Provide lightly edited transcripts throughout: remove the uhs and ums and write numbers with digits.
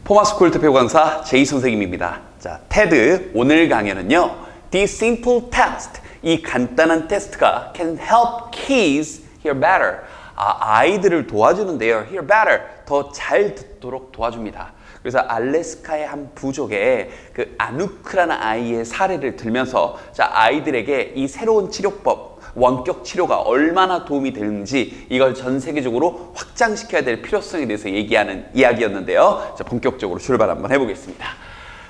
포마스 콜트 배우 강사 제이 선생님입니다. 자, 테드 오늘 강연은요. This simple test, 이 간단한 테스트가 can help kids hear better. 아이들을 도와주는데요. hear better, 더 잘 듣도록 도와줍니다. 그래서 알래스카의 한 부족의 그 아누크라는 아이의 사례를 들면서 자, 아이들에게 이 새로운 치료법, 원격 치료가 얼마나 도움이 되는지 이걸 전 세계적으로 확장시켜야 될 필요성에 대해서 얘기하는 이야기였는데요. 자, 본격적으로 출발 한번 해보겠습니다.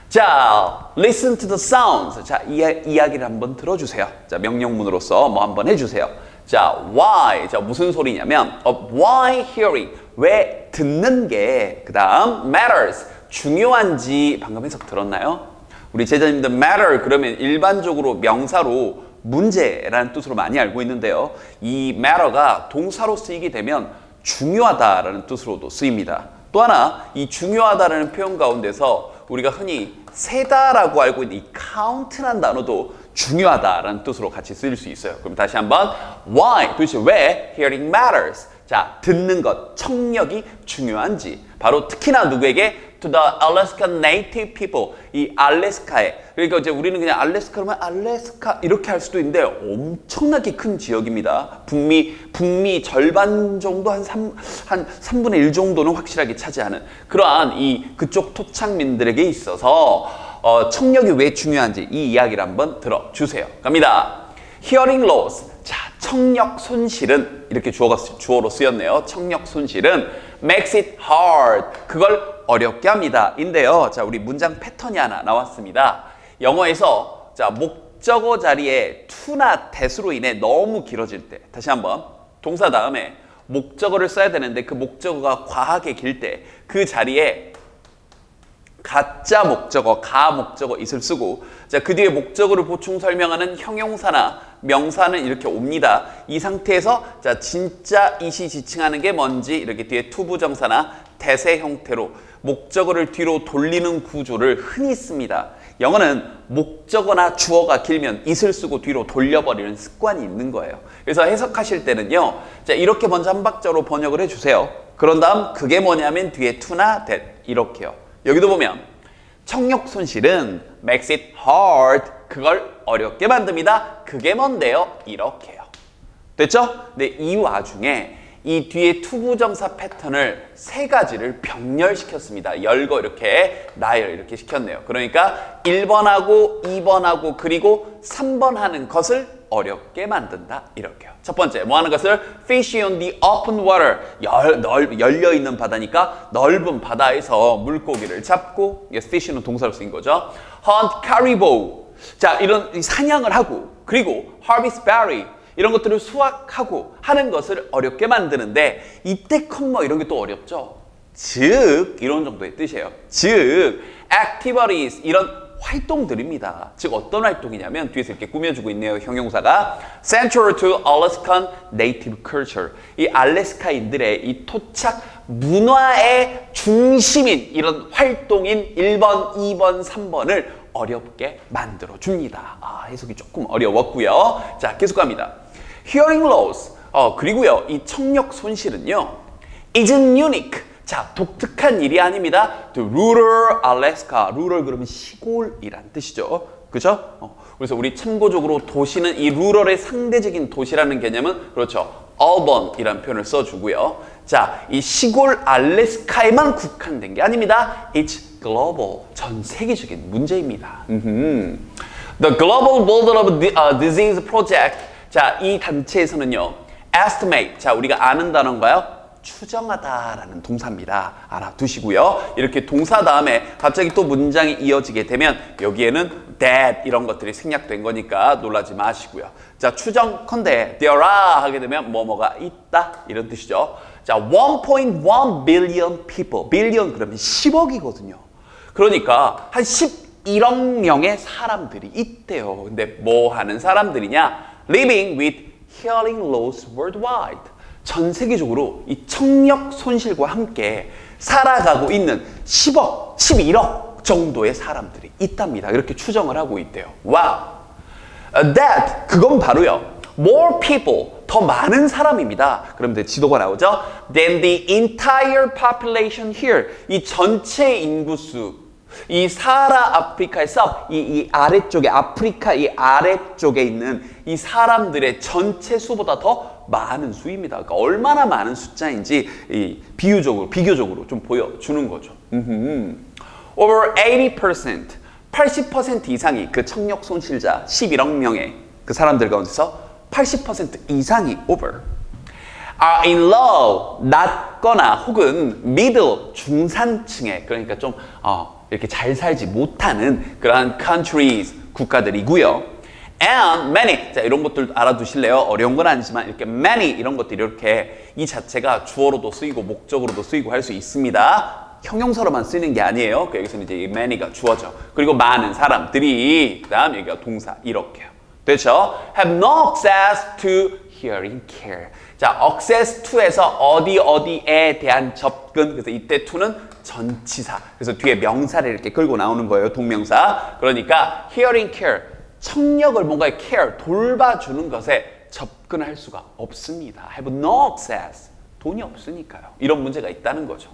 자, listen to the sounds. 자, 이야기를 한번 들어주세요. 자, 명령문으로서 뭐 한번 해주세요. 자, why. 자, 무슨 소리냐면 why hearing. 왜 듣는 게 그 다음 matters. 중요한지 방금 해석 들었나요? 우리 제자님들 matter 그러면 일반적으로 명사로 문제라는 뜻으로 많이 알고 있는데요. 이 matter가 동사로 쓰이게 되면 중요하다라는 뜻으로도 쓰입니다. 또 하나 이 중요하다라는 표현 가운데서 우리가 흔히 세다라고 알고 있는 이 count라는 단어도 중요하다라는 뜻으로 같이 쓰일 수 있어요. 그럼 다시 한번 why, 도대체 왜 hearing matters. 자, 듣는 것, 청력이 중요한지 바로 특히나 누구에게? To the Alaskan native people. 이 알래스카에, 그러니까 이제 우리는 그냥 알래스카 그러면 알래스카 이렇게 할 수도 있는데 엄청나게 큰 지역입니다. 북미 절반 정도 한 3분의 1 정도는 확실하게 차지하는 그러한 이 그쪽 토착민들에게 있어서 청력이 왜 중요한지 이 이야기를 한번 들어주세요. 갑니다. Hearing loss. 자, 청력 손실은 이렇게 주어로 쓰였네요. 청력 손실은 makes it hard. 그걸 어렵게 합니다. 인데요. 자, 우리 문장 패턴이 하나 나왔습니다. 영어에서 자, 목적어 자리에 to나 that으로 인해 너무 길어질 때 다시 한번 동사 다음에 목적어를 써야 되는데 그 목적어가 과하게 길 때 그 자리에 가짜 목적어, 가 목적어 it을 쓰고 자, 그 뒤에 목적어를 보충 설명하는 형용사나 명사는 이렇게 옵니다. 이 상태에서 자, 진짜 it이 지칭하는 게 뭔지 이렇게 뒤에 to 부정사나 that의 형태로 목적어를 뒤로 돌리는 구조를 흔히 씁니다. 영어는 목적어나 주어가 길면 it을 쓰고 뒤로 돌려버리는 습관이 있는 거예요. 그래서 해석하실 때는요. 자, 이렇게 먼저 한 박자로 번역을 해주세요. 그런 다음 그게 뭐냐면 뒤에 to나 that 이렇게요. 여기도 보면 청력 손실은 makes it hard. 그걸 어렵게 만듭니다. 그게 뭔데요? 이렇게요. 됐죠? 근데 이 와중에 이 뒤에 투부정사 패턴을 세 가지를 병렬시켰습니다. 열거 이렇게 나열 이렇게 시켰네요. 그러니까 1번하고 2번하고 그리고 3번 하는 것을 어렵게 만든다. 이렇게요. 첫 번째 뭐 하는 것을 fish on the open water. 열려있는 바다니까 넓은 바다에서 물고기를 잡고 fish는 동사로 쓰인 거죠. hunt caribou. 자, 이런 사냥을 하고 그리고 harvest berry. 이런 것들을 수확하고 하는 것을 어렵게 만드는데 이때 컴머 이런 게 또 어렵죠. 즉 이런 정도의 뜻이에요. 즉 activities 이런 활동들입니다. 즉 어떤 활동이냐면 뒤에서 이렇게 꾸며주고 있네요. 형용사가 central to Alaskan native culture. 이 알래스카인들의 이 토착 문화의 중심인 이런 활동인 1번, 2번, 3번을 어렵게 만들어줍니다. 해석이 조금 어려웠고요. 자, 계속 갑니다. Hearing loss. 그리고요, 이 청력 손실은요, isn't unique. 자, 독특한 일이 아닙니다. To rural Alaska. rural 그러면 시골이란 뜻이죠. 그죠? 그래서 우리 참고적으로 도시는 이 rural의 상대적인 도시라는 개념은 그렇죠. urban이라는 표현을 써주고요. 자, 이 시골 알래스카에만 국한된 게 아닙니다. It's global. 전 세계적인 문제입니다. The Global Burden of Disease Project. 자, 이 단체에서는요, estimate. 자, 우리가 아는 단어인가요? 추정하다라는 동사입니다. 알아두시고요. 이렇게 동사 다음에 갑자기 또 문장이 이어지게 되면 여기에는 that 이런 것들이 생략된 거니까 놀라지 마시고요. 자, 추정컨대 there are 하게 되면 뭐뭐가 있다 이런 뜻이죠. 자, 1.1 billion people. billion 그러면 10억이거든요. 그러니까 한 11억 명의 사람들이 있대요. 근데 뭐 하는 사람들이냐? Living with hearing loss worldwide. 전 세계적으로 이 청력 손실과 함께 살아가고 있는 10억, 11억 정도의 사람들이 있답니다. 이렇게 추정을 하고 있대요. 와우. That, 그건 바로요. More people, 더 많은 사람입니다. 그럼 이제 지도가 나오죠. Than the entire population here. 이 전체 인구수. 이 사하라 아프리카에서 이 아래쪽에 아프리카 이 아래쪽에 있는 이 사람들의 전체 수보다 더 많은 수입니다. 그러니까 얼마나 많은 숫자인지 비교적으로 좀 보여주는 거죠. Over 80%, 80% 이상이 그 청력 손실자 11억 명의 그 사람들 가운데서 80% 이상이 over are in low, 낮거나 혹은 middle, 중산층의 그러니까 좀 이렇게 잘 살지 못하는 그러한 countries, 국가들이고요. And many, 자 이런 것들 알아두실래요? 어려운 건 아니지만 이렇게 many 이런 것들이 이렇게 이 자체가 주어로도 쓰이고 목적으로도 쓰이고 할 수 있습니다. 형용사로만 쓰이는 게 아니에요. 여기서는 이제 이 many가 주어죠. 그리고 많은 사람들이 그다음 여기가 동사 이렇게요. 됐죠? Have no access to hearing care. 자, access to에서 어디에 대한 접근. 그래서 이때 to는 전치사. 그래서 뒤에 명사를 이렇게 끌고 나오는 거예요. 동명사. 그러니까 hearing care. 청력을 뭔가에 care, 돌봐주는 것에 접근할 수가 없습니다. Have no access. 돈이 없으니까요. 이런 문제가 있다는 거죠.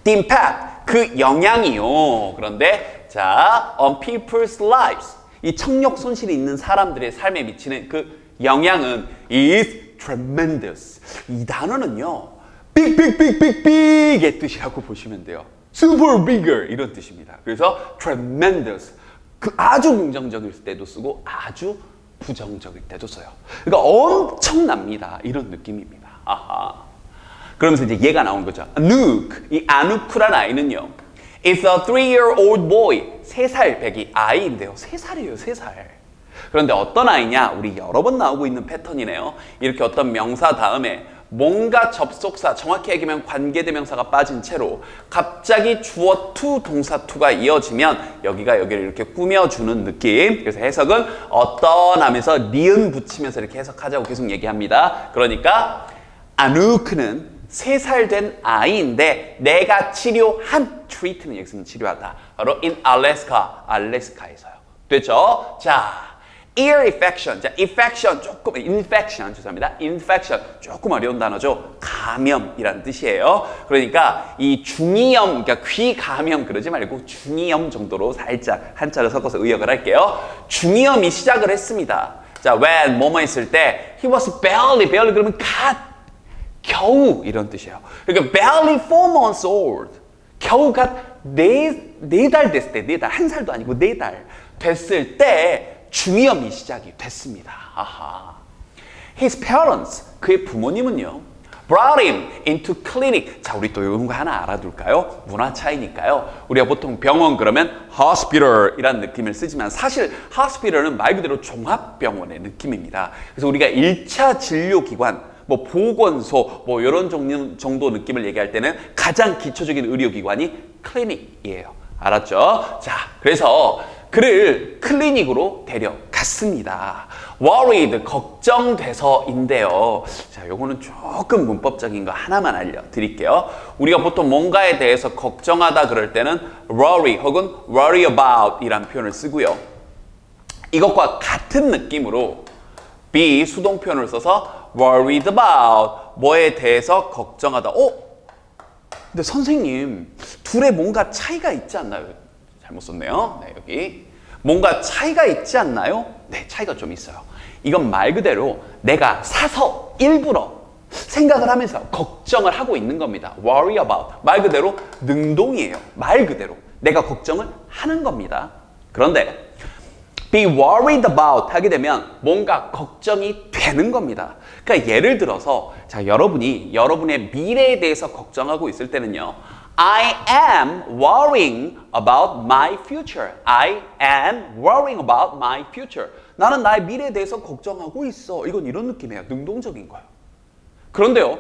The impact, 그 영향이요. 그런데 자, on people's lives, 이 청력 손실이 있는 사람들의 삶에 미치는 그 영향은 is tremendous. 이 단어는요, big의 뜻이라고 보시면 돼요. super bigger 이런 뜻입니다. 그래서 tremendous, 그 아주 긍정적일 때도 쓰고 아주 부정적일 때도 써요. 그러니까 엄청납니다. 이런 느낌입니다. 아하. 그러면서 이제 얘가 나온 거죠. Anouk, 이 아누크란 아이는요. It's a 3-year-old boy. 3살 배기 아이인데요. 3살이에요, 3살. 그런데 어떤 아이냐? 우리 여러 번 나오고 있는 패턴이네요. 이렇게 어떤 명사 다음에 뭔가 접속사, 정확히 얘기하면 관계대명사가 빠진 채로 갑자기 주어 to, 동사 to가 이어지면 여기를 이렇게 꾸며주는 느낌. 그래서 해석은 어떤 하면서 니은 붙이면서 이렇게 해석하자고 계속 얘기합니다. 그러니까 아누크는 3살 된 아이인데 내가 치료한 treat는 여기서는 치료하다. 바로 in Alaska, 알래스카에서요. 됐죠? 자, ear infection. 자, infection 죄송합니다. infection 조금 어려운 단어죠. 감염이란 뜻이에요. 그러니까 이 중이염, 그러니까 귀 감염 그러지 말고 중이염 정도로 살짝 한자를 섞어서 의역을 할게요. 중이염이 시작을 했습니다. 자, when 뭐뭐 했을 때 he was barely 그러면 겨우 이런 뜻이에요. 그러니까 barely 4 months old. 겨우 네 달 됐을 때, 4달, 1살도 아니고 4달 됐을 때 중이염이 시작이 됐습니다. 아하. His parents, 그의 부모님은요, brought him into clinic. 자, 우리 또 이런 거 하나 알아둘까요? 문화 차이니까요. 우리가 보통 병원 그러면 hospital 이란 느낌을 쓰지만 사실 hospital은 말 그대로 종합병원의 느낌입니다. 그래서 우리가 1차 진료기관 뭐 보건소 뭐 이런 정도 느낌을 얘기할 때는 가장 기초적인 의료기관이 클리닉이에요. 알았죠? 자, 그래서 그를 클리닉으로 데려갔습니다. worried, 걱정돼서인데요. 자, 요거는 조금 문법적인 거 하나만 알려드릴게요. 우리가 보통 뭔가에 대해서 걱정하다 그럴 때는 worry 혹은 worry about 이란 표현을 쓰고요. 이것과 같은 느낌으로 be 수동 표현을 써서 worried about 뭐에 대해서 걱정하다. 근데 선생님 둘에 뭔가 차이가 있지 않나요? 잘못 썼네요. 네, 여기 뭔가 차이가 있지 않나요? 네, 차이가 좀 있어요. 이건 말 그대로 내가 사서 일부러 생각을 하면서 걱정을 하고 있는 겁니다. worry about 말 그대로 능동이에요. 말 그대로 내가 걱정을 하는 겁니다. 그런데 be worried about 하게 되면 뭔가 걱정이 되는 겁니다. 그러니까 예를 들어서 자, 여러분의 미래에 대해서 걱정하고 있을 때는요. I am worrying about my future. I am worrying about my future. 나는 나의 미래에 대해서 걱정하고 있어. 이건 이런 느낌이에요. 능동적인 거예요. 그런데요.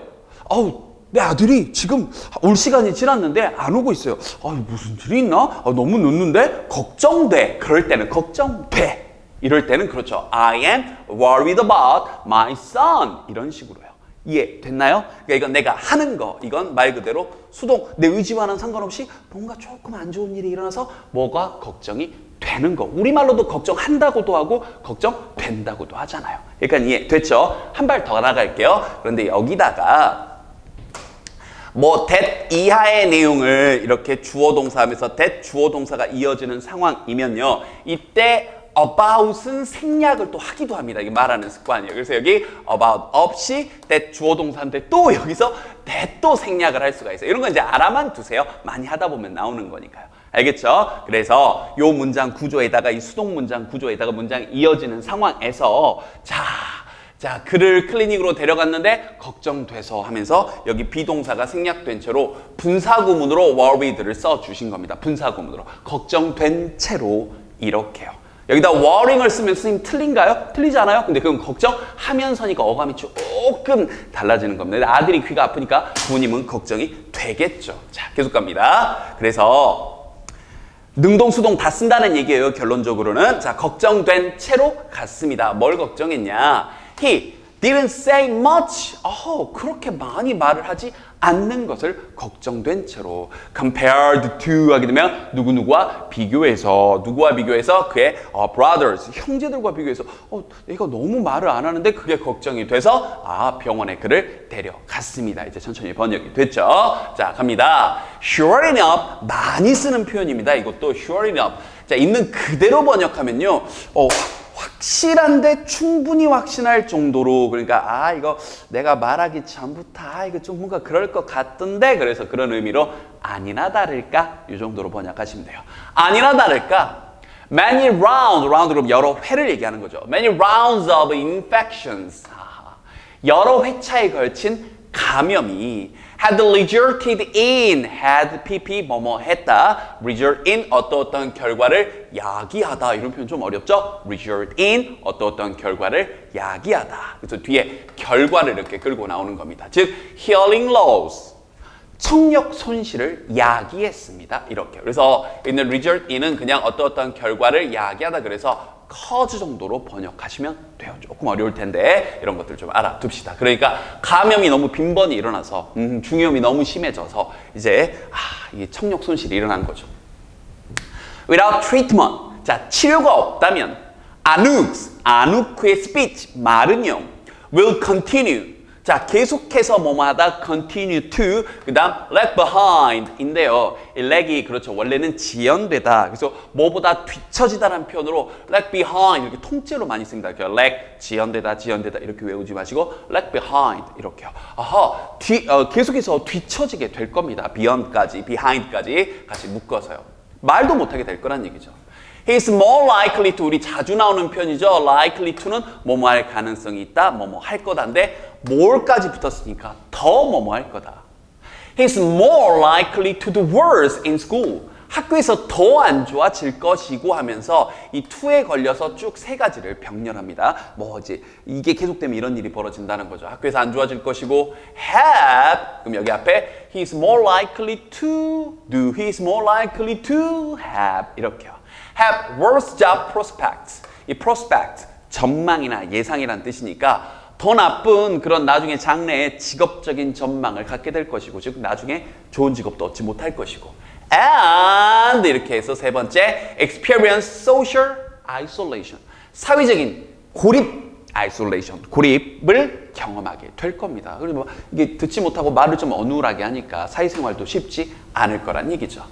내 아들이 지금 올 시간이 지났는데 안 오고 있어요. 무슨 일이 있나? 너무 늦는데? 걱정돼. 그럴 때는 걱정돼. 이럴 때는 그렇죠. I am worried about my son. 이런 식으로요. 이해됐나요? 그러니까 이건 내가 하는 거. 이건 말 그대로 수동. 내 의지와는 상관없이 뭔가 조금 안 좋은 일이 일어나서 뭐가 걱정이 되는 거. 우리말로도 걱정한다고도 하고 걱정된다고도 하잖아요. 그러니까 이해됐죠? 한 발 더 나갈게요. 그런데 여기다가 뭐 that 이하의 내용을 이렇게 주어 동사하면서 that 주어 동사가 이어지는 상황이면요. 이때 about은 생략을 또 하기도 합니다. 이게 말하는 습관이에요. 그래서 여기 about 없이 that 주어 동사인데 또 여기서 that 또 생략을 할 수가 있어요. 이런 건 이제 알아만 두세요. 많이 하다 보면 나오는 거니까요. 알겠죠? 그래서 요 문장 구조에다가 이 수동 문장 구조에다가 문장이 이어지는 상황에서 자, 그를 클리닉으로 데려갔는데 걱정돼서 하면서 여기 비동사가 생략된 채로 분사구문으로 worried를 써주신 겁니다. 분사구문으로. 걱정된 채로 이렇게요. 여기다 worrying을 쓰면 선생님 틀린가요? 틀리지 않아요? 근데 그건 걱정하면서니까 어감이 조금 달라지는 겁니다. 아들이 귀가 아프니까 부모님은 걱정이 되겠죠. 자, 계속 갑니다. 그래서 능동수동 다 쓴다는 얘기예요. 결론적으로는. 자, 걱정된 채로 갔습니다. 뭘 걱정했냐? He didn't say much. 그렇게 많이 말을 하지 않는 것을 걱정된 채로 compared to 하게 되면 누구와 비교해서 그의 brothers, 형제들과 비교해서 얘가 너무 말을 안 하는데 그게 걱정이 돼서 병원에 그를 데려갔습니다. 이제 천천히 번역이 됐죠? 자, 갑니다. Sure enough, 많이 쓰는 표현입니다. 이것도 sure enough. 자, 있는 그대로 번역하면요. 확실한데 충분히 확신할 정도로 그러니까 이거 내가 말하기 전부터 이거 좀 뭔가 그럴 것 같던데 그래서 그런 의미로 아니나 다를까 이 정도로 번역하시면 돼요. 아니나 다를까 many round 그럼 여러 회를 얘기하는 거죠. many rounds of infections 여러 회차에 걸친 감염이 had resulted in had pp 뭐뭐 했다 result in 어떤 결과를 야기하다 이런 표현 좀 어렵죠? result in 어떤 결과를 야기하다 그래서 뒤에 결과를 이렇게 끌고 나오는 겁니다. 즉 hearing loss 청력 손실을 야기했습니다. 이렇게 그래서 있는 result in은 그냥 어떤 결과를 야기하다 그래서 cause 정도로 번역하시면 돼요. 조금 어려울 텐데 이런 것들 좀 알아둡시다. 그러니까 감염이 너무 빈번히 일어나서 중이염이 너무 심해져서 이제 이게 청력 손실이 일어난 거죠. Without treatment, 자 치료가 없다면 아누크의 speech, 말은요 will continue 자, 계속해서 뭐뭐하다 continue to 그 다음 lag behind인데요. 이 lag이 그렇죠. 원래는 지연되다. 그래서 뭐보다 뒤처지다라는 표현으로 lag behind 이렇게 통째로 많이 씁니다. 이렇게 lag 지연되다 이렇게 외우지 마시고 lag behind 이렇게요. 계속해서 뒤처지게 될 겁니다. behind까지 같이 묶어서요. 말도 못하게 될 거란 얘기죠. He's more likely to 우리 자주 나오는 표현이죠. likely to는 뭐뭐 할 가능성이 있다. 뭐뭐 할 거다인데 more까지 붙었으니까 더 뭐뭐 할 거다. He's more likely to do worse in school. 학교에서 더 안 좋아질 것이고 하면서 이 to에 걸려서 쭉 세 가지를 병렬합니다. 이제 이게 계속되면 이런 일이 벌어진다는 거죠. 학교에서 안 좋아질 것이고 have 그럼 여기 앞에 he's more likely to do he's more likely to have 이렇게요. have worse job prospects. 이 prospect, 전망이나 예상이란 뜻이니까 더 나쁜 그런 나중에 장래의 직업적인 전망을 갖게 될 것이고 즉 나중에 좋은 직업도 얻지 못할 것이고 and 이렇게 해서 세 번째 experience social isolation. 사회적인 고립 isolation, 고립을 경험하게 될 겁니다. 그리고 이게 듣지 못하고 말을 좀 어눌하게 하니까 사회생활도 쉽지 않을 거란 얘기죠.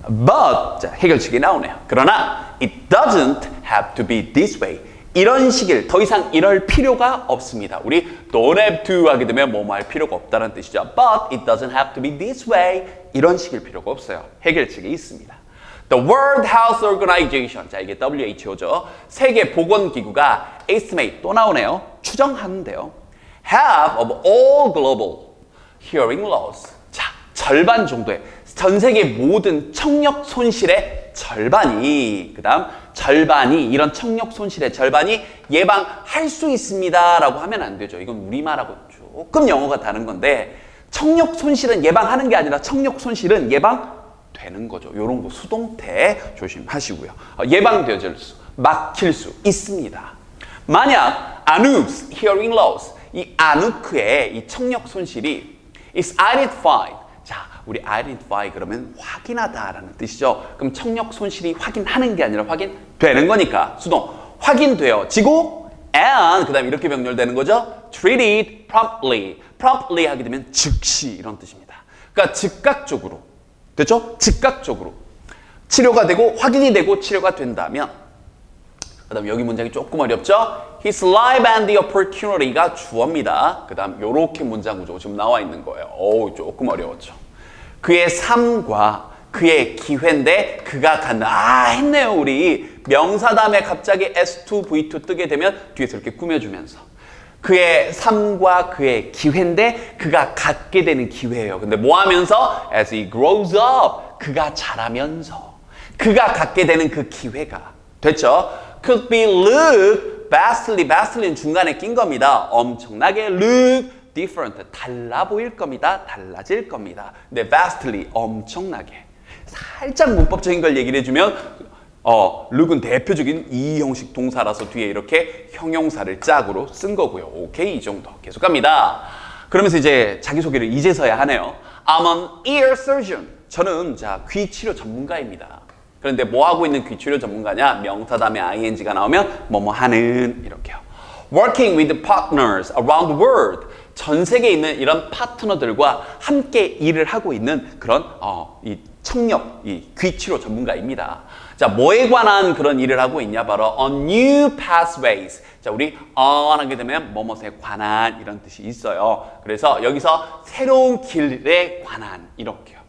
But, 자, 해결책이 나오네요. 그러나 it doesn't have to be this way. 이런 식일, 더 이상 이럴 필요가 없습니다. 우리 don't have to 하게 되면 뭐뭐 할 필요가 없다는 뜻이죠. But it doesn't have to be this way. 이런 식일 필요가 없어요. 해결책이 있습니다. The World Health Organization, 자 이게 WHO죠. 세계보건기구가 estimate, 또 나오네요. 추정하는데요. Half of all global hearing loss. 자, 절반 정도의 전 세계 모든 청력 손실의 절반이 그 다음 절반이 이런 청력 손실의 절반이 예방할 수 있습니다 라고 하면 안 되죠. 이건 우리말하고 조금 영어가 다른 건데 청력 손실은 예방하는 게 아니라 청력 손실은 예방되는 거죠. 이런 거 수동태 조심하시고요. 예방되어질 수, 막힐 수 있습니다. 만약 아누크's hearing loss, 이 아누크의 이 청력 손실이 is identified, 자, 우리 identify 그러면 확인하다라는 뜻이죠. 그럼 청력 손실이 확인하는 게 아니라 확인되는 거니까 수동 확인되어지고 and 그 다음에 이렇게 병렬되는 거죠. treated promptly. promptly 하게 되면 즉시 이런 뜻입니다. 그러니까 즉각적으로 됐죠? 즉각적으로 치료가 되고 확인이 되고 치료가 된다면 그 다음 여기 문장이 조금 어렵죠? His life and the opportunity가 주어입니다. 그 다음 요렇게 문장 구조가 지금 나와 있는 거예요. 어우 조금 어려웠죠. 그의 삶과 그의 기회인데 그가 갖는 했네요 우리 명사 다음에 갑자기 S2, V2 뜨게 되면 뒤에서 이렇게 꾸며주면서 그의 삶과 그의 기회인데 그가 갖게 되는 기회예요. 근데 뭐 하면서? As he grows up 그가 자라면서 그가 갖게 되는 그 기회가 됐죠? Could be look vastly, vastly는 중간에 낀 겁니다. 엄청나게 look different 달라 보일 겁니다. 달라질 겁니다. 근데 vastly 엄청나게 살짝 문법적인 걸 얘기를 해주면 look은 대표적인 이 형식 동사라서 뒤에 이렇게 형용사를 짝으로 쓴 거고요. 오케이 이 정도 계속 갑니다. 그러면서 이제 자기소개를 이제서야 하네요. I'm an ear surgeon. 저는 귀 치료 전문가입니다. 그런데 뭐 하고 있는 귀 치료 전문가냐? 명사 다음에 ing가 나오면 뭐뭐 하는 이렇게요. Working with partners around the world. 전 세계에 있는 이런 파트너들과 함께 일을 하고 있는 그런 이 청력, 이 귀 치료 전문가입니다. 자, 뭐에 관한 그런 일을 하고 있냐? 바로 on new pathways. 자, 우리 on 하게 되면 뭐뭐에 관한 이런 뜻이 있어요. 그래서 여기서 새로운 길에 관한 이렇게요.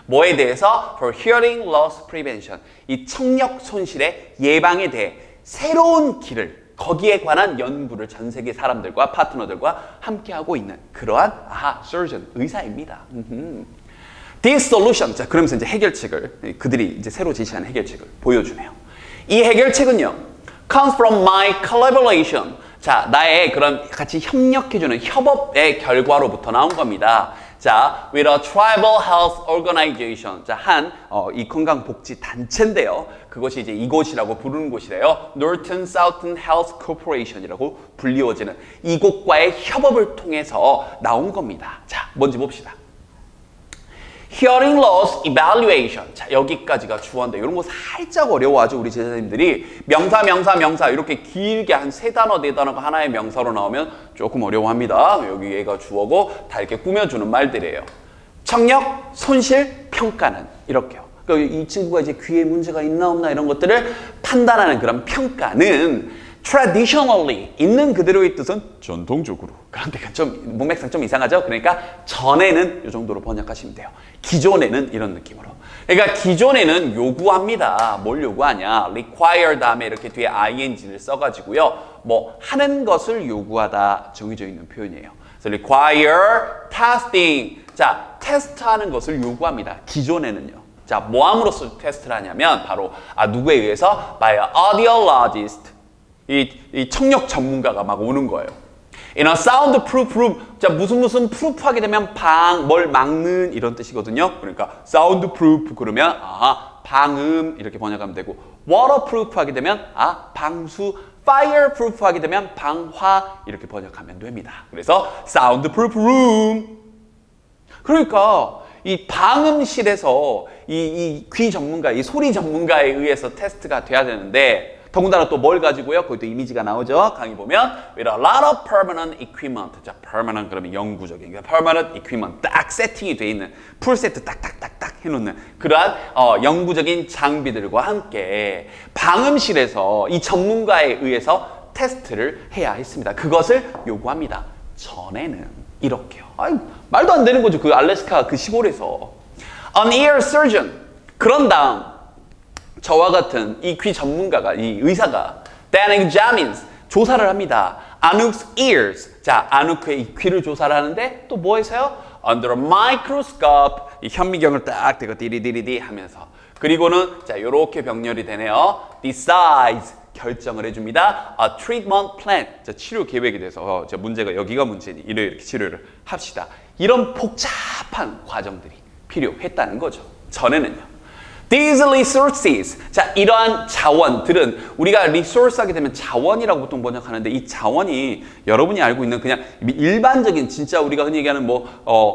뭐에 대해서? For hearing loss prevention. 이 청력 손실의 예방에 대해 새로운 길을 거기에 관한 연구를 전 세계 사람들과 파트너들과 함께 하고 있는 그러한 surgeon 의사입니다. This solution. 자, 그러면서 이제 해결책을 그들이 이제 새로 제시한 해결책을 보여주네요. 이 해결책은요. comes from my collaboration. 자, 나의 그런 같이 협력해주는 협업의 결과로부터 나온 겁니다. 자, with a tribal health organization. 자, 이 건강복지 단체인데요. 그것이 이제 이곳이라고 부르는 곳이래요. Northern Southern Health Corporation이라고 불리워지는 이곳과의 협업을 통해서 나온 겁니다. 자, 뭔지 봅시다. Hearing loss evaluation. 자, 여기까지가 주어인데 이런 거 살짝 어려워하죠. 우리 제자님들이 명사 이렇게 길게 한 3단어, 4단어가 하나의 명사로 나오면 조금 어려워합니다. 여기 얘가 주어고 다 이렇게 꾸며주는 말들이에요. 청력, 손실, 평가는 이렇게요. 그러니까 이 친구가 이제 귀에 문제가 있나 없나 이런 것들을 판단하는 그런 평가는 traditionally 있는 그대로의 뜻은 전통적으로. 그런데 좀 문맥상 좀 이상하죠? 그러니까 전에는 이 정도로 번역하시면 돼요. 기존에는 이런 느낌으로. 그러니까 기존에는 요구합니다. 뭘 요구하냐? require 다음에 이렇게 뒤에 ing를 써가지고요. 뭐 하는 것을 요구하다 정해져 있는 표현이에요. 그래서 require testing. 자, 테스트하는 것을 요구합니다. 기존에는요. 자, 뭐 함으로써 테스트를 하냐면 바로 누구에 의해서? by an audiologist. 이 청력 전문가가 막 오는 거예요. In a soundproof room. 자, 무슨 proof 하게 되면 뭘 막는 이런 뜻이거든요. 그러니까 soundproof 그러면 방음 이렇게 번역하면 되고 waterproof 하게 되면 방수 fireproof 하게 되면 방화 이렇게 번역하면 됩니다. 그래서 soundproof room. 그러니까 이 방음실에서 이 귀 전문가, 이 소리 전문가에 의해서 테스트가 돼야 되는데 더군다나 또 뭘 가지고요? 거기도 이미지가 나오죠. 강의 보면 with a lot of permanent equipment. 자, permanent 그러면 영구적인 permanent equipment 딱 세팅이 돼 있는 풀 세트 딱딱딱딱 해놓는 그러한 영구적인 장비들과 함께 방음실에서 이 전문가에 의해서 테스트를 해야 했습니다. 그것을 요구합니다. 전에는 이렇게요. 말도 안 되는 거죠. 그 알래스카 그 시골에서 an ear surgeon. 그런 다음 저와 같은 이 귀 전문가가, 이 의사가 then examines, 조사를 합니다. Anuk's ears. 자, 아누크의 이 귀를 조사를 하는데 또 뭐 해서요? Under a microscope. 이 현미경을 딱 대고 디리디리디 하면서 그리고는 자, 요렇게 병렬이 되네요. Decides, 결정을 해줍니다. A treatment plan. 자, 치료 계획에 대해서 문제가 여기가 문제니 이렇게 치료를 합시다. 이런 복잡한 과정들이 필요했다는 거죠. 전에는요. These resources. 자, 이러한 자원들은 우리가 resource 하게 되면 자원이라고 보통 번역하는데 이 자원이 여러분이 알고 있는 그냥 일반적인 진짜 우리가 흔히 얘기하는 뭐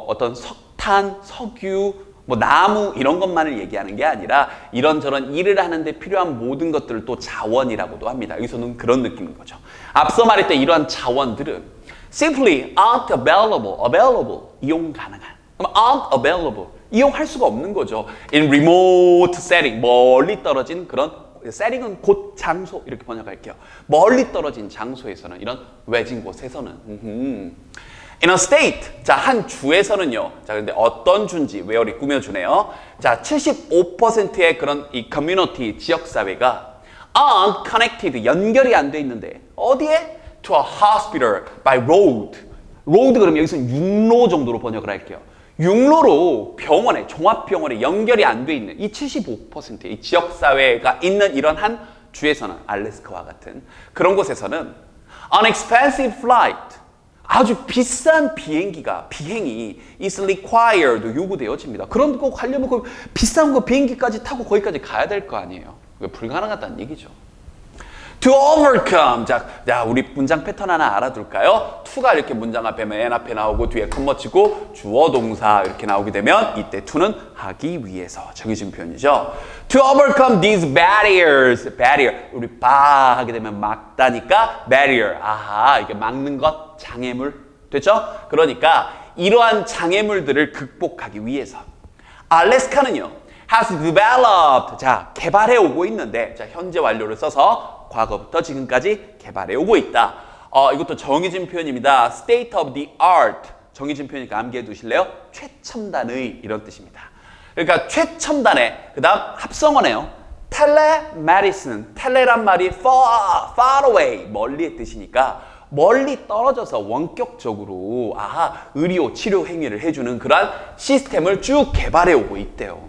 어떤 석탄, 석유, 뭐 나무 이런 것만을 얘기하는 게 아니라 이런저런 일을 하는데 필요한 모든 것들을 또 자원이라고도 합니다. 여기서는 그런 느낌인 거죠. 앞서 말했던 이러한 자원들은 simply aren't available, 이용 가능한. 그럼 aren't available, 이용할 수가 없는 거죠. In remote setting, 멀리 떨어진 그런 setting은 곳, 장소 이렇게 번역할게요. 멀리 떨어진 장소에서는 이런 외진 곳에서는 In a state, 자, 한 주에서는요. 자, 근데 어떤 주인지 웨어리 꾸며주네요. 자, 75%의 그런 이 커뮤니티, 지역사회가 aren't connected, 연결이 안 돼 있는데 어디에? To a hospital by road. road 그러면 여기서는 육로 정도로 번역을 할게요. 육로로 병원에, 종합병원에 연결이 안 돼 있는 이 75%의 이 지역사회가 있는 이런 한 주에서는 알래스카와 같은 그런 곳에서는 an expensive flight, 아주 비싼 비행이 is required, 요구되어집니다. 그런 거 가려면 그 비싼 거 비행기까지 타고 거기까지 가야 될 거 아니에요. 불가능하다는 얘기죠. To overcome. 자, 우리 문장 패턴 하나 알아둘까요? to가 이렇게 문장 앞에 맨 앞에 나오고 뒤에 컴머치고 주어 동사 이렇게 나오게 되면 이때 to는 하기 위해서 정해진 표현이죠. To overcome these barriers. barrier. 우리 바 하게 되면 막다니까 barrier. 아하, 이게 막는 것, 장애물. 됐죠? 그러니까 이러한 장애물들을 극복하기 위해서 알래스카는요. has developed. 자, 개발해 오고 있는데 자, 현재 완료를 써서 과거부터 지금까지 개발해 오고 있다. 이것도 정의진 표현입니다. State of the art. 정의진 표현이니까 암기해 두실래요? 최첨단의 이런 뜻입니다. 그러니까 최첨단의 그 다음 합성어네요. telemedicine. tele란 말이 far away, 멀리의 뜻이니까 멀리 떨어져서 원격적으로 의료, 치료 행위를 해주는 그러한 시스템을 쭉 개발해 오고 있대요.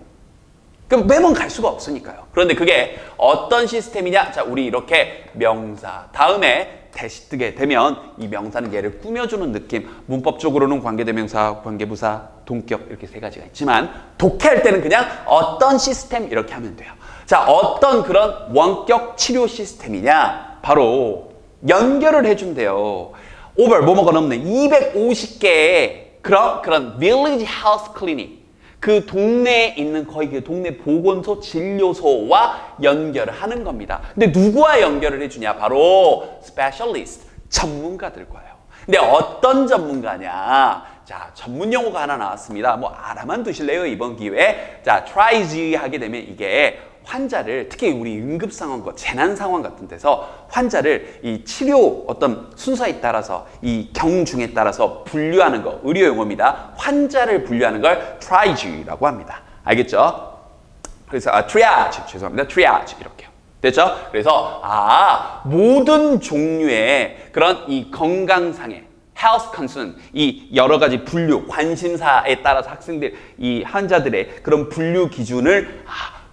그럼 매번 갈 수가 없으니까요. 그런데 그게 어떤 시스템이냐? 자, 우리 이렇게 명사 다음에 대시 뜨게 되면 이 명사는 얘를 꾸며주는 느낌. 문법적으로는 관계대명사, 관계부사, 동격 이렇게 세 가지가 있지만 독해할 때는 그냥 어떤 시스템 이렇게 하면 돼요. 자, 어떤 그런 원격 치료 시스템이냐? 바로 연결을 해준대요. over 뭐뭐가 넘는 250개의 그런 village health clinic. 그 동네에 있는 거의 그 동네 보건소, 진료소와 연결을 하는 겁니다. 근데 누구와 연결을 해주냐? 바로 specialist, 전문가들과요. 근데 어떤 전문가냐? 자, 전문 용어가 하나 나왔습니다. 뭐 알아만 두실래요? 이번 기회에. 자, triage 하게 되면 이게 환자를 특히 우리 응급 상황, 재난 상황 같은 데서 환자를 이 치료 어떤 순서에 따라서 이 경중에 따라서 분류하는 거, 의료 용어입니다. 환자를 분류하는 걸 triage라고 합니다. 알겠죠? 그래서 triage, 죄송합니다. triage 이렇게요. 됐죠? 그래서 모든 종류의 그런 이 건강상의 health concern, 이 여러 가지 분류, 관심사에 따라서 학생들, 이 환자들의 그런 분류 기준을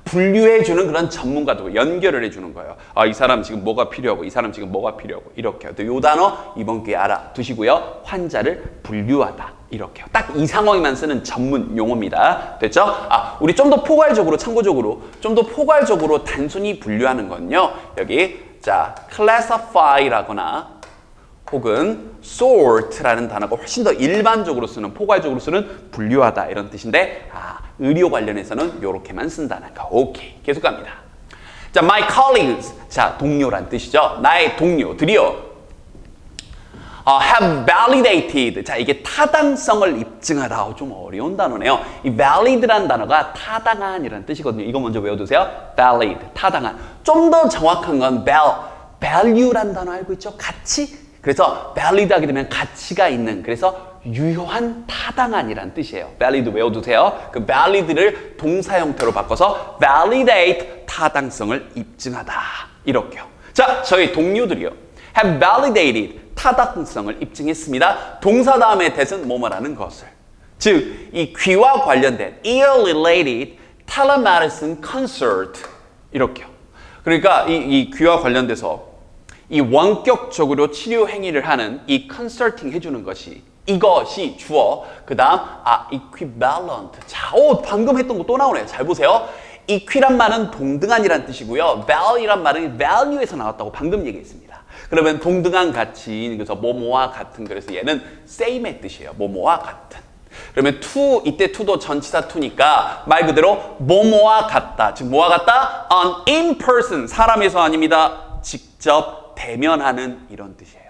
분류해주는 그런 전문가들과 연결을 해주는 거예요. 이 사람 지금 뭐가 필요하고 이 사람 지금 뭐가 필요하고 이렇게요. 이 단어 이번 기회에 알아두시고요. 환자를 분류하다 이렇게요. 딱 이 상황에만 쓰는 전문 용어입니다. 됐죠? 우리 좀 더 포괄적으로 참고적으로 좀 더 포괄적으로 단순히 분류하는 건요. 여기 자 classify라거나 혹은 sort라는 단어가 훨씬 더 일반적으로 쓰는 포괄적으로 쓰는 분류하다 이런 뜻인데 의료 관련해서는 이렇게만 쓴다는 거. 오케이. 계속 갑니다. 자, my colleagues. 자, 동료란 뜻이죠. 나의 동료들이요. have validated. 자, 이게 타당성을 입증하다. 좀 어려운 단어네요. 이 valid란 단어가 타당한이라는 뜻이거든요. 이거 먼저 외워두세요. valid, 타당한. 좀 더 정확한 건 value란 단어 알고 있죠? 가치? 그래서 valid 하게 되면 가치가 있는, 그래서 유효한, 타당한이란 뜻이에요. valid 외워두세요. 그 valid를 동사 형태로 바꿔서 validate, 타당성을 입증하다. 이렇게요. 자, 저희 동료들이요. have validated, 타당성을 입증했습니다. 동사 다음에 대신 뭐뭐라는 것을. 즉, 이 귀와 관련된 ear-related telemedicine concert. 이렇게요. 그러니까 이 귀와 관련돼서 이 원격적으로 치료 행위를 하는 이 컨설팅 해주는 것이 이것이 주어. 그 다음 equivalent. 자, 방금 했던 거 또 나오네요. 잘 보세요. equi란 말은 동등한이란 뜻이고요. value란 말은 value에서 나왔다고 방금 얘기했습니다. 그러면 동등한 가치, 그래서 뭐뭐와 같은, 그래서 얘는 same의 뜻이에요. 뭐뭐와 같은. 그러면 to, 이때 to도 전치사 to니까 말 그대로 뭐뭐와 같다. 즉 뭐와 같다? An in person, 사람에서 아닙니다. 직접 대면하는 이런 뜻이에요.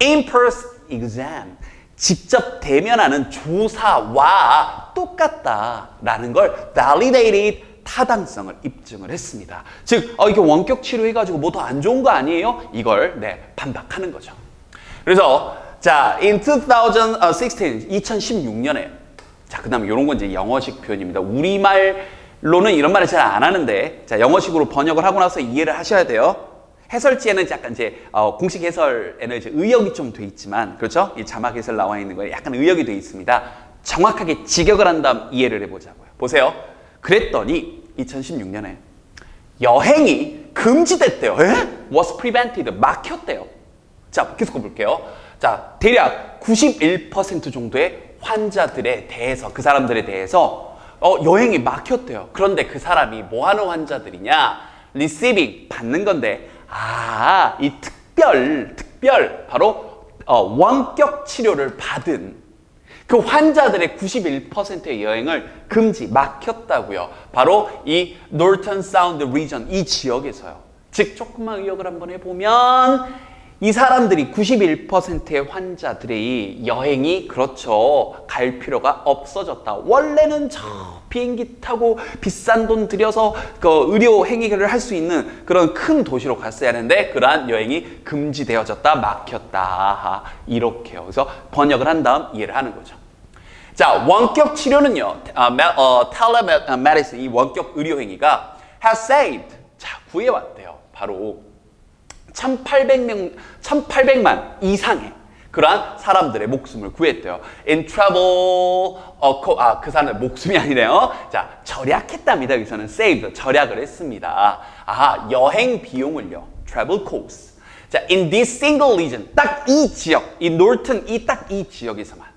In person exam, 직접 대면하는 조사와 똑같다라는 걸 validated, 타당성을 입증을 했습니다. 즉, 이렇게 원격 치료해가지고 뭐 더 안 좋은 거 아니에요? 이걸 반박하는 거죠. 그래서 자, in 2016, 2016년에 자, 그다음에 이런 건 이제 영어식 표현입니다. 우리말로는 이런 말을 잘 안 하는데 자, 영어식으로 번역을 하고 나서 이해를 하셔야 돼요. 해설지에는 약간 이제 공식 해설에는 이제 의역이 좀 돼 있지만 그렇죠? 이 자막 해설 나와 있는 거에 약간 의역이 돼 있습니다. 정확하게 직역을 한 다음 이해를 해보자고요. 보세요. 그랬더니 2016년에 여행이 금지됐대요. Was prevented. 막혔대요. 자, 계속 볼게요. 자, 대략 91% 정도의 환자들에 대해서, 그 사람들에 대해서 여행이 막혔대요. 그런데 그 사람이 뭐 하는 환자들이냐? receiving, 받는 건데, 이 특별, 바로 원격 치료를 받은 그 환자들의 91%의 여행을 금지, 막혔다고요. 바로 이 Norton Sound Region, 이 지역에서요. 즉, 조금만 의역을 한번 해보면 이 사람들이 91%의 환자들의 여행이 그렇죠. 갈 필요가 없어졌다. 원래는 저 비행기 타고 비싼 돈 들여서 그 의료 행위를 할 수 있는 그런 큰 도시로 갔어야 하는데 그러한 여행이 금지되어졌다, 막혔다. 이렇게요. 그래서 번역을 한 다음 이해를 하는 거죠. 자, 원격 치료는요. telemedicine, 이 원격 의료 행위가 has saved. 자, 구해왔대요. 바로 1,800만 이상의 그러한 사람들의 목숨을 구했대요. In travel, 그 사람의 목숨이 아니래요. 자, 절약했답니다. 여기서는 saved, 절약을 했습니다. 여행 비용을요. travel costs. 자, in this single region, 딱 이 지역, 이 Norton, 딱 이 지역에서만.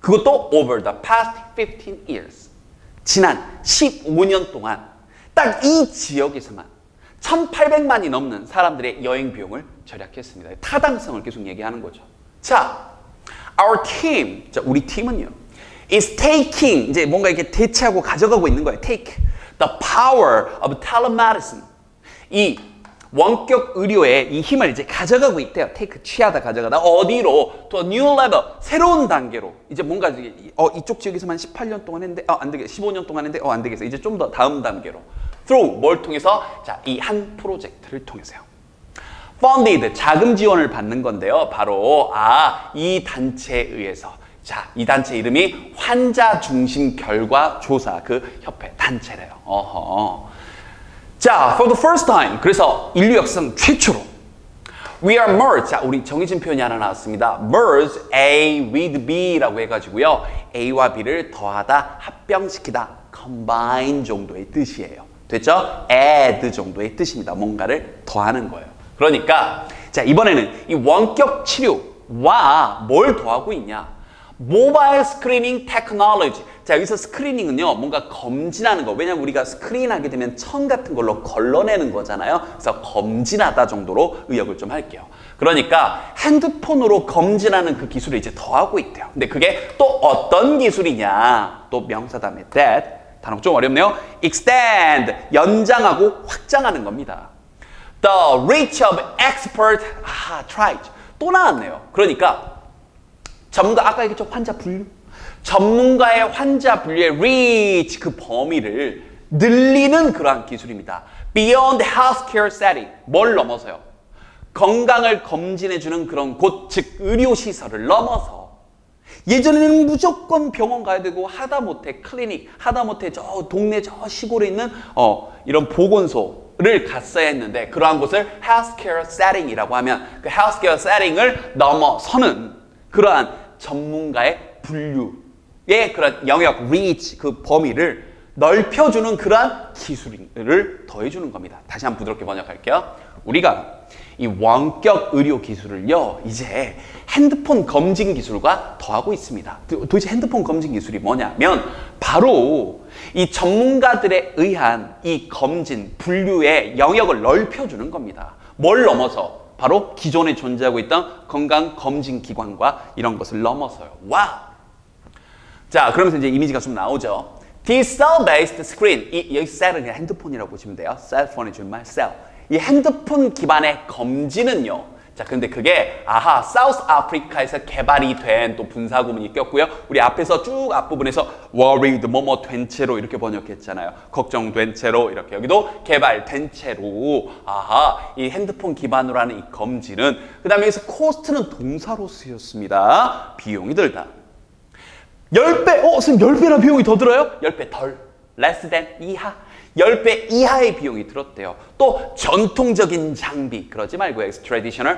그것도 over the past 15 years. 지난 15년 동안 딱 이 지역에서만 1,800만이 넘는 사람들의 여행 비용을 절약했습니다. 타당성을 계속 얘기하는 거죠. 자, our team, 자, 우리 팀은요, is taking, 이제 뭔가 이렇게 대체하고 가져가고 있는 거예요. take the power of telemedicine. 이 원격 의료의 이 힘을 이제 가져가고 있대요. take, 취하다, 가져가다. 어디로? to a new level, 새로운 단계로. 이제 뭔가 이쪽 지역에서만 18년 동안 했는데, 안 되겠어. 15년 동안 했는데, 안 되겠어. 이제 좀 더 다음 단계로. through, 뭘 통해서? 자, 이 한 프로젝트를 통해서요. funded, 자금 지원을 받는 건데요. 바로, 이 단체에 의해서. 자, 이 단체 이름이 환자 중심 결과 조사, 그 협회, 단체래요. 자, for the first time. 그래서 인류 역사상 최초로. We are merged. 자, 우리 정해진 표현이 하나 나왔습니다. merge A with B라고 해가지고요. A와 B를 더하다, 합병시키다. combine 정도의 뜻이에요. 됐죠? add 정도의 뜻입니다. 뭔가를 더하는 거예요. 그러니까 자, 이번에는 이 원격 치료와 뭘 더하고 있냐? 모바일 스크리닝 테크놀로지. 자, 여기서 스크리닝은요, 뭔가 검진하는 거. 왜냐면 우리가 스크린하게 되면 천 같은 걸로 걸러내는 거잖아요. 그래서 검진하다 정도로 의역을 좀 할게요. 그러니까 핸드폰으로 검진하는 그 기술을 이제 더하고 있대요. 근데 그게 또 어떤 기술이냐? 또 명사 다음에 that. 단어 좀 어렵네요. extend, 연장하고 확장하는 겁니다. The reach of expert, triage. 또 나왔네요. 그러니까 전문가, 아까 얘기했죠? 환자 분류. 전문가의 환자 분류의 reach, 그 범위를 늘리는 그러한 기술입니다. Beyond healthcare setting. 뭘 넘어서요? 건강을 검진해주는 그런 곳, 즉 의료시설을 넘어서 예전에는 무조건 병원 가야 되고 하다못해 클리닉, 하다못해 저 동네 저 시골에 있는 이런 보건소를 갔어야 했는데 그러한 곳을 healthcare setting이라고 하면 그 healthcare setting을 넘어서는 그러한 전문가의 분류의 그런 영역, reach, 그 범위를 넓혀주는 그러한 기술을 더해주는 겁니다. 다시 한번 부드럽게 번역할게요. 우리가 이 원격 의료 기술을요, 이제 핸드폰 검진 기술과 더하고 있습니다. 도대체 핸드폰 검진 기술이 뭐냐면 바로 이 전문가들에 의한 이 검진, 분류의 영역을 넓혀주는 겁니다. 뭘 넘어서? 바로 기존에 존재하고 있던 건강검진기관과 이런 것을 넘어서요. 와우! 자, 그러면서 이제 이미지가 좀 나오죠. This cell-based screen, 여기 셀은 그냥 핸드폰이라고 보시면 돼요. 셀폰의 줄말 셀. 이 핸드폰 기반의 검진은요. 자, 근데 그게 사우스 아프리카에서 개발이 된 또 분사 구문이 꼈고요. 우리 앞에서 쭉 앞부분에서 worried, 뭐뭐 된 채로 이렇게 번역했잖아요. 걱정된 채로 이렇게. 여기도 개발된 채로. 이 핸드폰 기반으로 하는 이 검진은 그 다음에 여기서 코스트는 동사로 쓰였습니다. 비용이 들다. 10배, 선생님 10배나 비용이 더 들어요? 10배 덜, less than, 이하. 10배 이하의 비용이 들었대요. 또 전통적인 장비, 그러지 말고요. traditional,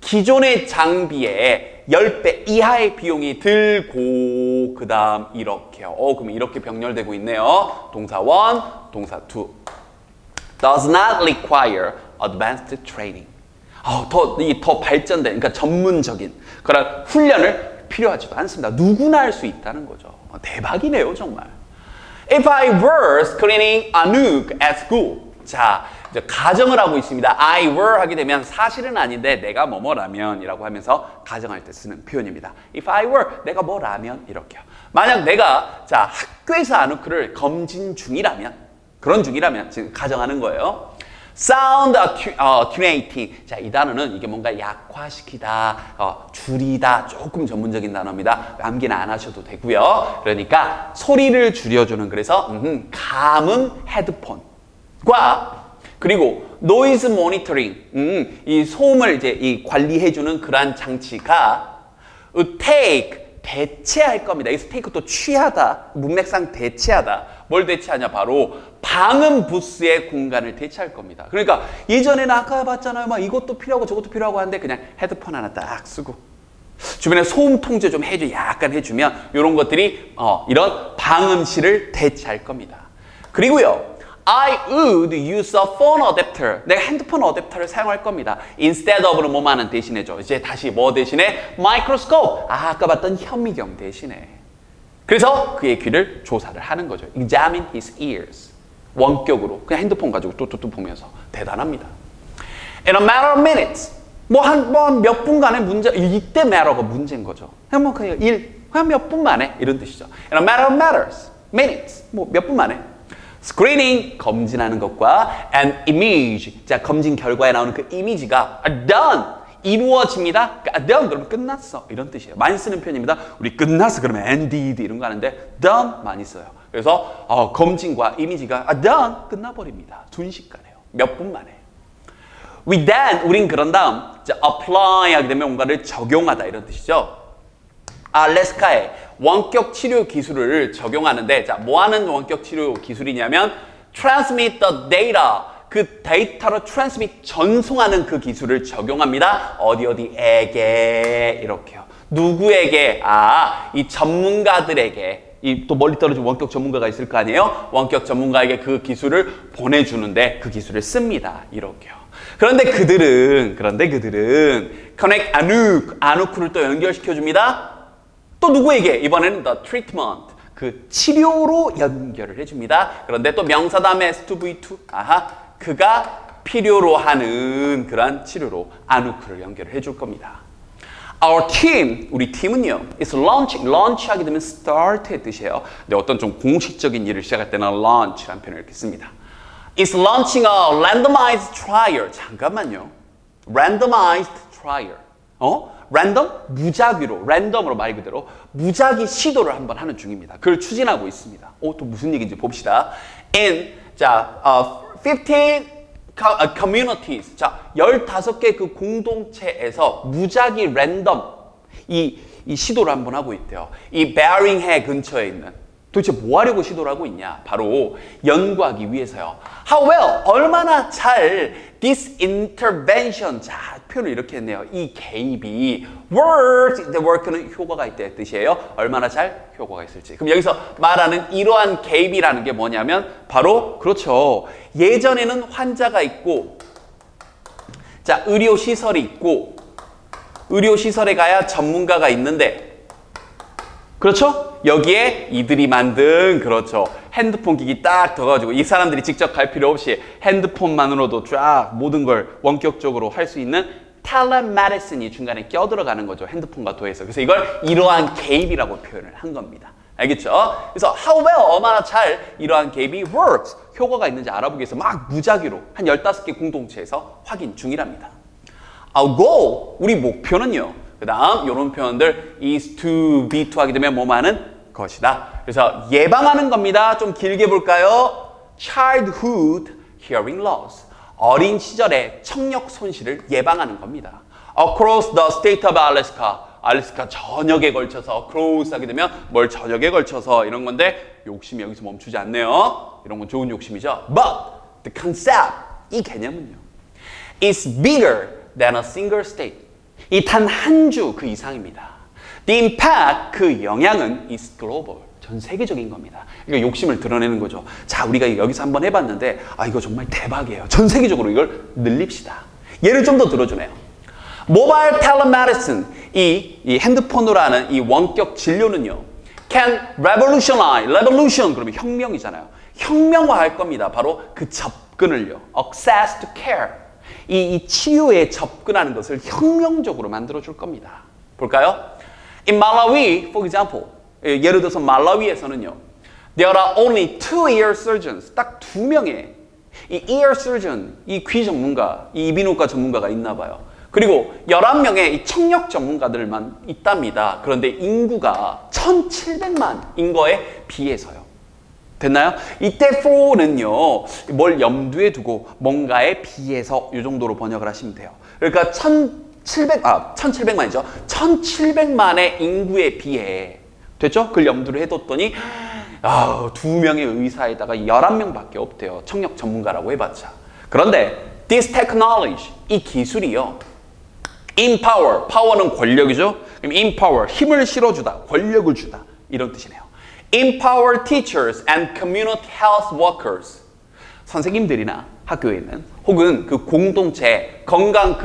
기존의 장비에 10배 이하의 비용이 들고 그 다음 이렇게요. 그럼 이렇게 병렬되고 있네요. 동사 1, 동사 2. Does not require advanced training. 더 발전된, 그러니까 전문적인 그런 훈련을 필요하지도 않습니다. 누구나 할 수 있다는 거죠. 대박이네요, 정말. If I were screening Anouk at school. 자, 이제 가정을 하고 있습니다. I were 하게 되면 사실은 아닌데 내가 뭐뭐라면 이라고 하면서 가정할 때 쓰는 표현입니다. If I were, 내가 뭐라면 이렇게요. 만약 내가 학교에서 아누크를 검진 중이라면, 그런 중이라면 지금 가정하는 거예요. Sound attenuating. 자, 이 단어는 이게 뭔가 약화시키다, 줄이다, 조금 전문적인 단어입니다. 암기는 안 하셔도 되고요. 그러니까 소리를 줄여주는, 그래서 감음 헤드폰과 그리고 noise monitoring, 이 소음을 이제 관리해주는 그러한 장치가 take, 대체할 겁니다. 이 take 또 취하다, 문맥상 대체하다. 뭘 대체하냐? 바로 방음 부스의 공간을 대체할 겁니다. 그러니까 예전에는 아까 봤잖아요. 막 이것도 필요하고 저것도 필요하고 하는데 그냥 헤드폰 하나 딱 쓰고 주변에 소음 통제 좀 약간 해주면 이런 것들이 이런 방음실을 대체할 겁니다. 그리고요. I would use a phone adapter. 내가 핸드폰 어댑터를 사용할 겁니다. Instead of는 뭐만은 대신해줘. 이제 다시 뭐 대신에? Microscope. 아까 봤던 현미경 대신에. 그래서 그의 귀를 조사를 하는 거죠. Examine his ears. 원격으로. 그냥 핸드폰 가지고 뚜뚜뚜 보면서. 대단합니다. In a matter of minutes. 한 몇 분간의 문제, 이때 matter가 문제인 거죠. 그냥 그냥 몇 분 만에 이런 뜻이죠. In a matter of matters. Minutes. 몇 분 만에. 스크리닝, 검진하는 것과 an image, 자, 검진 결과에 나오는 그 이미지가 done, 이루어집니다. done 그러면 끝났어, 이런 뜻이에요. 많이 쓰는 표현입니다. 우리 끝났어 그러면 ended 이런 거 하는데 done 많이 써요. 그래서 검진과 이미지가 done, 끝나버립니다. 순식간에요. 몇 분 만에. We then, 우린 그런 다음 자, apply 하게 되면 뭔가를 적용하다 이런 뜻이죠. 알래스카의 원격 치료 기술을 적용하는데, 자, 뭐 하는 원격 치료 기술이냐면 transmit the data, 그 데이터로 transmit, 전송하는 그 기술을 적용합니다. 어디에게 이렇게요. 누구에게? 이 전문가들에게. 또 멀리 떨어진 원격 전문가가 있을 거 아니에요? 원격 전문가에게 그 기술을 보내주는데 그 기술을 씁니다. 이렇게요. 그런데 그들은 connect 아누크를 또 연결시켜줍니다. 또 누구에게? 이번에는 the treatment, 그 치료로 연결을 해줍니다. 그런데 또 명사 다음에 S2V2, 그가 필요로 하는 그런 치료로 아누크를 연결을 해줄 겁니다. Our team, 우리 팀은요, is launching, launch 하게 되면 start의 뜻이에요. 근데 어떤 좀 공식적인 일을 시작할 때는 launch라는 표현을 이렇게 씁니다. is launching a randomized trial. 잠깐만요. randomized trial. 랜덤? 무작위로, 랜덤으로 말 그대로 무작위 시도를 한번 하는 중입니다. 그걸 추진하고 있습니다. 또 무슨 얘기인지 봅시다. In, 15 communities. 자, 15개 그 공동체에서 무작위 랜덤 이 시도를 한번 하고 있대요. 이 베링해 근처에 있는. 도대체 뭐 하려고 시도를 하고 있냐? 바로 연구하기 위해서요. How well, 얼마나 잘 this intervention, 자, 표현을 이렇게 했네요. 이 개입이 works, the work는 효과가 있다는 뜻이에요. 얼마나 잘 효과가 있을지. 그럼 여기서 말하는 이러한 개입이라는 게 뭐냐면 바로 그렇죠. 예전에는 환자가 있고 자, 의료시설이 있고 의료시설에 가야 전문가가 있는데 그렇죠? 여기에 이들이 만든 그렇죠. 핸드폰 기기 딱 둬가지고 이 사람들이 직접 갈 필요 없이 핸드폰만으로도 쫙 모든 걸 원격적으로 할 수 있는 텔레메디슨이 중간에 껴들어가는 거죠. 핸드폰과 더해서. 그래서 이걸 이러한 개입이라고 표현을 한 겁니다. 알겠죠? 그래서 how well, 얼마나 잘 이러한 개입이 works, 효과가 있는지 알아보기 위해서 막 무작위로 한 15개 공동체에서 확인 중이랍니다. Our goal, 우리 목표는요. 그 다음 이런 표현들 is to, be to 하게 되면 뭐하는 것이다. 그래서 예방하는 겁니다. 좀 길게 볼까요? Childhood hearing loss. 어린 시절의 청력 손실을 예방하는 겁니다. Across the state of Alaska. 알래스카 전역에 걸쳐서 across 하게 되면 뭘 전역에 걸쳐서 이런 건데 욕심이 여기서 멈추지 않네요. 이런 건 좋은 욕심이죠. But the concept, 이 개념은요. is bigger than a single state. 이 단 한 주 그 이상입니다. The impact, 그 영향은 is global. 전 세계적인 겁니다. 그러니까 욕심을 드러내는 거죠. 자, 우리가 여기서 한번 해봤는데 아 이거 정말 대박이에요. 전 세계적으로 이걸 늘립시다. 예를 좀 더 들어주네요. 모바일 텔레메디슨, 이 핸드폰으로 하는 이 원격 진료는요. can revolutionize, revolution 그러면 혁명이잖아요. 혁명화할 겁니다. 바로 그 접근을요. access to care. 이 치유에 접근하는 것을 혁명적으로 만들어줄 겁니다. 볼까요? In Malawi, for example, 예를 들어서 말라위에서는요. There are only 2 ear surgeons. 딱 2명의 이 ear surgeon, 이 귀 전문가, 이 이비인후과 전문가가 있나 봐요. 그리고 11명의 이 청력 전문가들만 있답니다. 그런데 인구가 1,700만인 거에 비해서요. 됐나요? 이때 for는요. 뭘 염두에 두고 뭔가에 비해서 이 정도로 번역을 하시면 돼요. 그러니까 1,700만이죠. 1,700만의 인구에 비해 됐죠? 그걸 염두를 해뒀더니 2명의 의사에다가 11명밖에 없대요. 청력 전문가라고 해봤자. 그런데 this technology, 이 기술이요. empower, power는 권력이죠. 그럼 empower, 힘을 실어주다, 권력을 주다 이런 뜻이네요. empower teachers and community health workers. 선생님들이나 학교에 있는 혹은 그 공동체 건강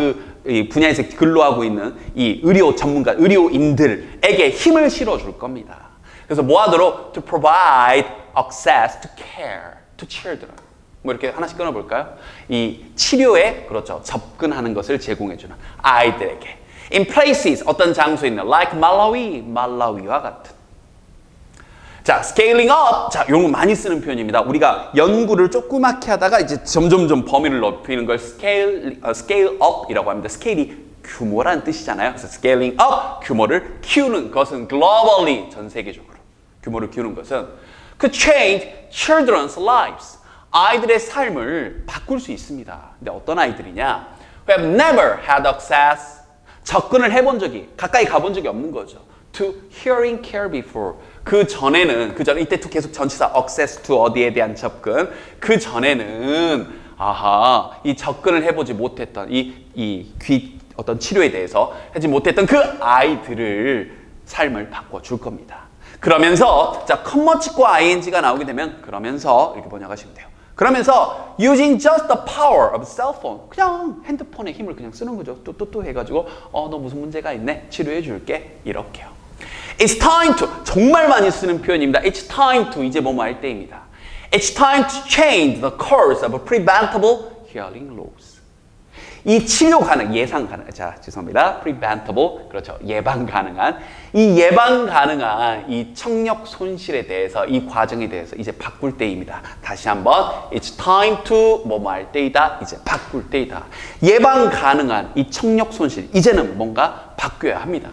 이 분야에서 근로하고 있는 이 의료 전문가, 의료인들에게 힘을 실어줄 겁니다. 그래서 뭐 하도록? To provide access to care to children. 뭐 이렇게 하나씩 끊어볼까요? 이 치료에 그렇죠. 접근하는 것을 제공해주는 아이들에게. In places, 어떤 장소에 있는 like Malawi, 말라위와 같은. 자, scaling up. 자, 이런 거 많이 쓰는 표현입니다. 우리가 연구를 조그맣게 하다가 이제 점점점 범위를 넓히는 걸 scale up이라고 합니다. 스케일이 규모라는 뜻이잖아요. 그래서 scaling up, 규모를 키우는 것은 globally, 전 세계적으로. 규모를 키우는 것은 could change children's lives. 아이들의 삶을 바꿀 수 있습니다. 근데 어떤 아이들이냐? Who have never had access. 접근을 해본 적이, 가까이 가본 적이 없는 거죠. To hearing care before. 그 전에는 이때 to 계속 전치사 access to 어디에 대한 접근. 그 전에는 이 접근을 해보지 못했던 이 귀 어떤 치료에 대해서 하지 못했던 그 아이들을 삶을 바꿔줄 겁니다. 그러면서 자 컴머치과 ing가 나오게 되면 그러면서 이렇게 번역하시면 돼요. 그러면서 using just the power of cell phone. 그냥 핸드폰의 힘을 그냥 쓰는 거죠. 또 해가지고 너 무슨 문제가 있네? 치료해 줄게. 이렇게요. It's time to. 정말 많이 쓰는 표현입니다. It's time to. 이제 뭐뭐 할 때입니다. It's time to change the course of a preventable hearing loss. 이 치료 가능, 예상 가능. 자, 죄송합니다. preventable. 그렇죠. 예방 가능한. 이 예방 가능한 이 청력 손실에 대해서, 이 과정에 대해서 이제 바꿀 때입니다. 다시 한번. It's time to 뭐뭐 할 때이다. 이제 바꿀 때이다. 예방 가능한 이 청력 손실. 이제는 뭔가 바뀌어야 합니다.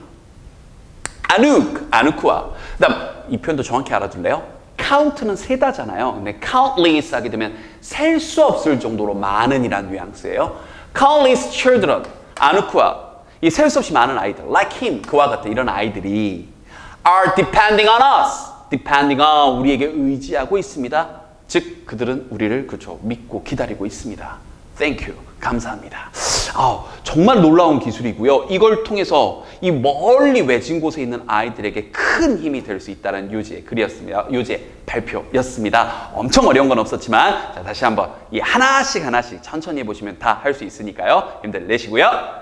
아누크와. 그 다음, 이 표현도 정확히 알아둘래요? count는 세다잖아요. 근데 countless 하게 되면 셀 수 없을 정도로 많은이라는 뉘앙스예요. countless children, 아누크와 이 셀 수 없이 많은 아이들, like him, 그와 같은 이런 아이들이 are depending on us, depending on 우리에게 의지하고 있습니다. 즉 그들은 우리를 그렇죠 믿고 기다리고 있습니다. Thank you, 감사합니다. 정말 놀라운 기술이고요. 이걸 통해서 이 멀리 외진 곳에 있는 아이들에게 큰 힘이 될 수 있다는 요지의 글이었습니다. 요지의 발표였습니다. 엄청 어려운 건 없었지만 자, 다시 한번 이 하나씩 천천히 해보시면 다 할 수 있으니까요. 힘들 내시고요.